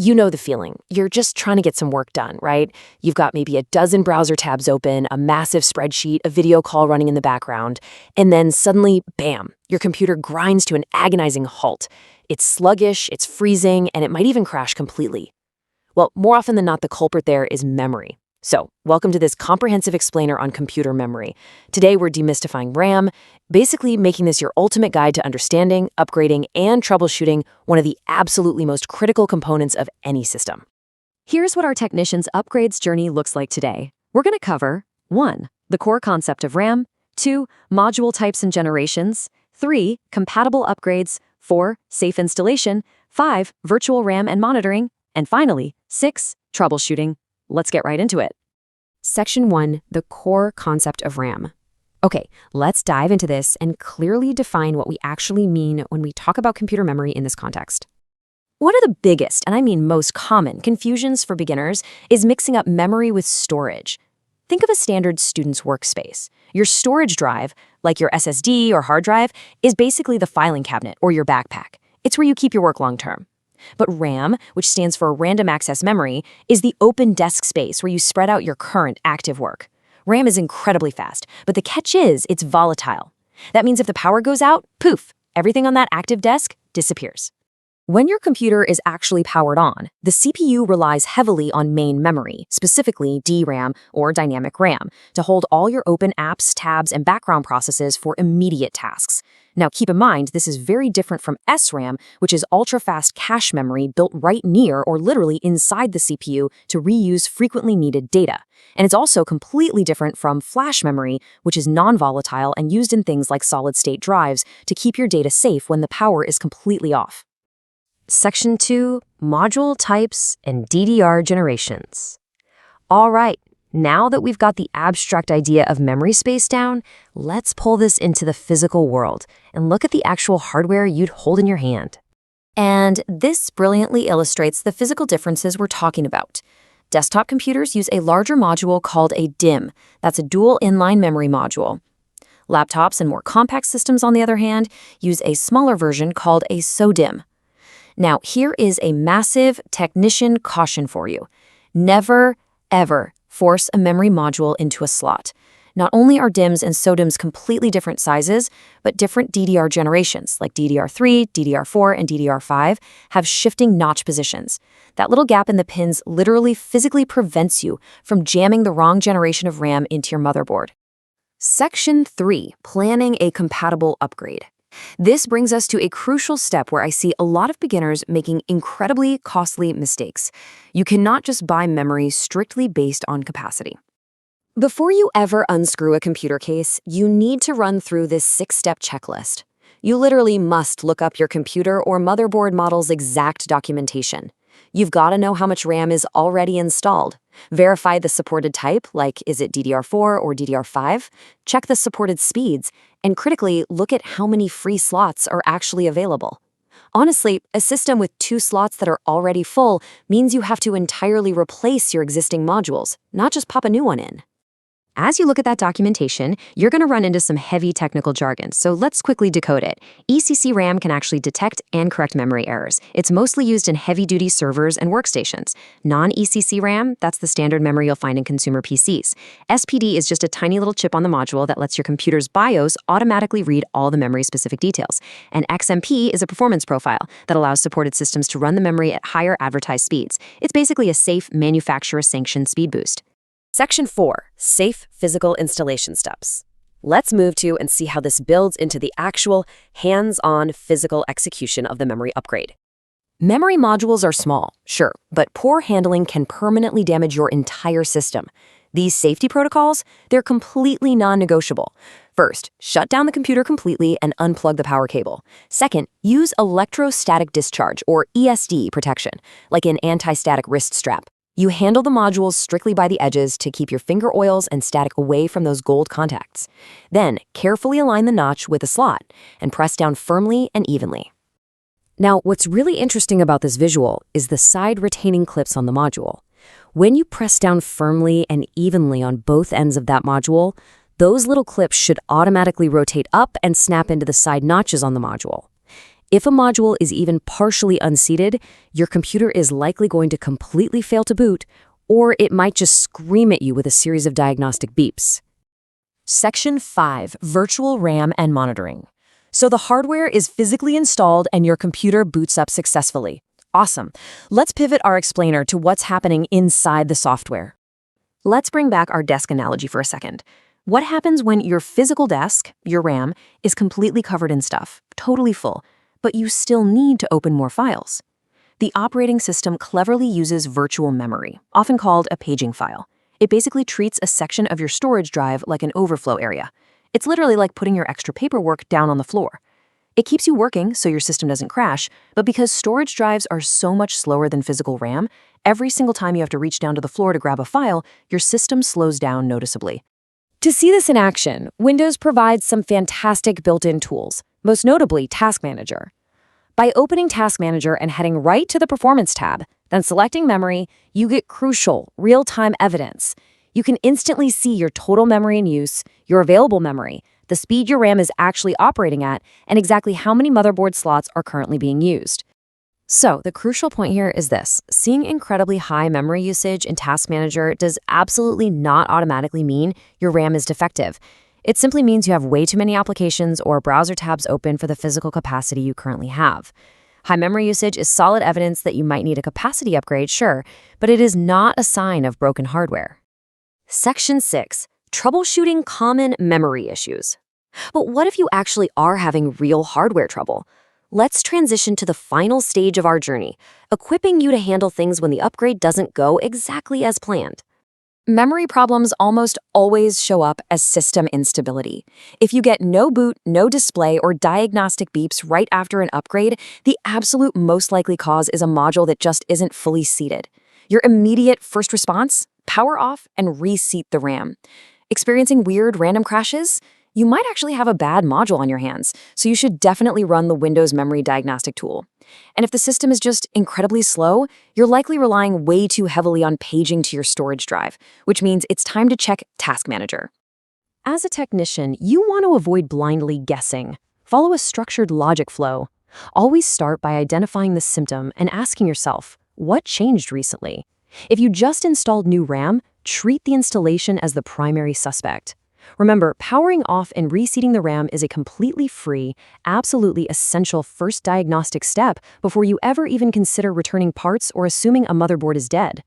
You know the feeling. You're just trying to get some work done, right? You've got maybe a dozen browser tabs open, a massive spreadsheet, a video call running in the background, and then suddenly, bam, your computer grinds to an agonizing halt. It's sluggish, it's freezing, and it might even crash completely. Well, more often than not, the culprit there is memory. So, welcome to this comprehensive explainer on computer memory. Today, we're demystifying RAM, basically making this your ultimate guide to understanding, upgrading, and troubleshooting one of the absolutely most critical components of any system. Here's what our technician's upgrades journey looks like today. We're going to cover 1. The core concept of RAM, 2. Module types and generations, 3. Compatible upgrades, 4. Safe installation, 5. Virtual RAM and monitoring, and finally, 6. Troubleshooting. Let's get right into it. Section 1, the core concept of RAM. Okay, let's dive into this and clearly define what we actually mean when we talk about computer memory in this context. One of the biggest, and I mean most common, confusions for beginners is mixing up memory with storage. Think of a standard student's workspace. Your storage drive, like your SSD or hard drive, is basically the filing cabinet or your backpack. It's where you keep your work long-term. But RAM, which stands for Random Access Memory, is the open disk space where you spread out your current active work. RAM is incredibly fast, but the catch is it's volatile. That means if the power goes out, poof, everything on that active disk disappears. When your computer is actually powered on, the CPU relies heavily on main memory, specifically DRAM or dynamic RAM, to hold all your open apps, tabs, and background processes for immediate tasks. Now, keep in mind, this is very different from SRAM, which is ultra-fast cache memory built right near or literally inside the CPU to reuse frequently needed data. And it's also completely different from flash memory, which is non-volatile and used in things like solid-state drives to keep your data safe when the power is completely off. Section 2, Module Types and DDR Generations. All right, now that we've got the abstract idea of memory space down, let's pull this into the physical world and look at the actual hardware you'd hold in your hand. And this brilliantly illustrates the physical differences we're talking about. Desktop computers use a larger module called a DIMM. That's a dual inline memory module. Laptops and more compact systems, on the other hand, use a smaller version called a SODIMM. Now, here is a massive technician caution for you. Never, ever force a memory module into a slot. Not only are DIMMs and SODIMMs completely different sizes, but different DDR generations, like DDR3, DDR4, and DDR5, have shifting notch positions. That little gap in the pins literally physically prevents you from jamming the wrong generation of RAM into your motherboard. Section 3, Planning a Compatible Upgrade. This brings us to a crucial step where I see a lot of beginners making incredibly costly mistakes. You cannot just buy memory strictly based on capacity. Before you ever unscrew a computer case, you need to run through this 6-step checklist. You literally must look up your computer or motherboard model's exact documentation. You've got to know how much RAM is already installed. Verify the supported type, like is it DDR4 or DDR5? Check the supported speeds, and critically, look at how many free slots are actually available. Honestly, a system with 2 slots that are already full means you have to entirely replace your existing modules, not just pop a new one in. As you look at that documentation, you're going to run into some heavy technical jargon, so let's quickly decode it. ECC RAM can actually detect and correct memory errors. It's mostly used in heavy-duty servers and workstations. Non-ECC RAM, that's the standard memory you'll find in consumer PCs. SPD is just a tiny little chip on the module that lets your computer's BIOS automatically read all the memory-specific details. And XMP is a performance profile that allows supported systems to run the memory at higher advertised speeds. It's basically a safe, manufacturer-sanctioned speed boost. Section 4, Safe Physical Installation Steps. Let's move to and see how this builds into the actual hands-on physical execution of the memory upgrade. Memory modules are small, sure, but poor handling can permanently damage your entire system. These safety protocols, they're completely non-negotiable. First, shut down the computer completely and unplug the power cable. Second, use electrostatic discharge, or ESD protection, like an anti-static wrist strap. You handle the modules strictly by the edges to keep your finger oils and static away from those gold contacts. Then, carefully align the notch with a slot and press down firmly and evenly. Now, what's really interesting about this visual is the side retaining clips on the module. When you press down firmly and evenly on both ends of that module, those little clips should automatically rotate up and snap into the side notches on the module. If a module is even partially unseated, your computer is likely going to completely fail to boot, or it might just scream at you with a series of diagnostic beeps. Section 5, Virtual RAM and Monitoring. So the hardware is physically installed and your computer boots up successfully. Awesome. Let's pivot our explainer to what's happening inside the software. Let's bring back our desk analogy for a second. What happens when your physical desk, your RAM, is completely covered in stuff, totally full, but you still need to open more files? The operating system cleverly uses virtual memory, often called a paging file. It basically treats a section of your storage drive like an overflow area. It's literally like putting your extra paperwork down on the floor. It keeps you working so your system doesn't crash, but because storage drives are so much slower than physical RAM, every single time you have to reach down to the floor to grab a file, your system slows down noticeably. To see this in action, Windows provides some fantastic built-in tools, most notably Task Manager. By opening Task Manager and heading right to the Performance tab, then selecting Memory, you get crucial, real-time evidence. You can instantly see your total memory in use, your available memory, the speed your RAM is actually operating at, and exactly how many motherboard slots are currently being used. So, the crucial point here is this. Seeing incredibly high memory usage in Task Manager does absolutely not automatically mean your RAM is defective. It simply means you have way too many applications or browser tabs open for the physical capacity you currently have. High memory usage is solid evidence that you might need a capacity upgrade, sure, but it is not a sign of broken hardware. Section 6. Troubleshooting common memory issues. But what if you actually are having real hardware trouble? Let's transition to the final stage of our journey, equipping you to handle things when the upgrade doesn't go exactly as planned. Memory problems almost always show up as system instability. If you get no boot, no display, or diagnostic beeps right after an upgrade, the absolute most likely cause is a module that just isn't fully seated. Your immediate first response? Power off and reseat the RAM. Experiencing weird random crashes? You might actually have a bad module on your hands, so you should definitely run the Windows Memory Diagnostic tool. And if the system is just incredibly slow, you're likely relying way too heavily on paging to your storage drive, which means it's time to check Task Manager. As a technician, you want to avoid blindly guessing. Follow a structured logic flow. Always start by identifying the symptom and asking yourself, what changed recently? If you just installed new RAM, treat the installation as the primary suspect. Remember, powering off and reseating the RAM is a completely free, absolutely essential first diagnostic step before you ever even consider returning parts or assuming a motherboard is dead.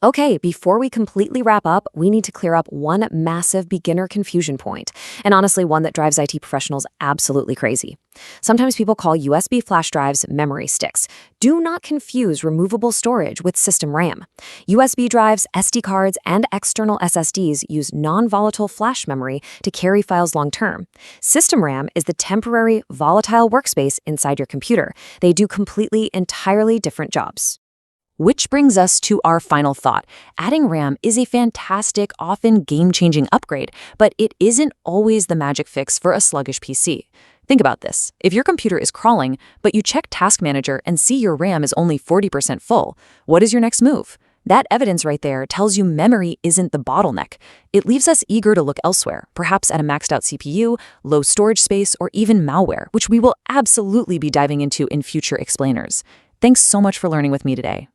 Okay, before we completely wrap up, we need to clear up one massive beginner confusion point, and honestly one that drives IT professionals absolutely crazy. Sometimes people call USB flash drives memory sticks. Do not confuse removable storage with system RAM. USB drives, SD cards, and external SSDs use non-volatile flash memory to carry files long-term. System RAM is the temporary, volatile workspace inside your computer. They do entirely different jobs. Which brings us to our final thought. Adding RAM is a fantastic, often game-changing upgrade, but it isn't always the magic fix for a sluggish PC. Think about this. If your computer is crawling, but you check Task Manager and see your RAM is only 40% full, what is your next move? That evidence right there tells you memory isn't the bottleneck. It leaves us eager to look elsewhere, perhaps at a maxed-out CPU, low storage space, or even malware, which we will absolutely be diving into in future explainers. Thanks so much for learning with me today.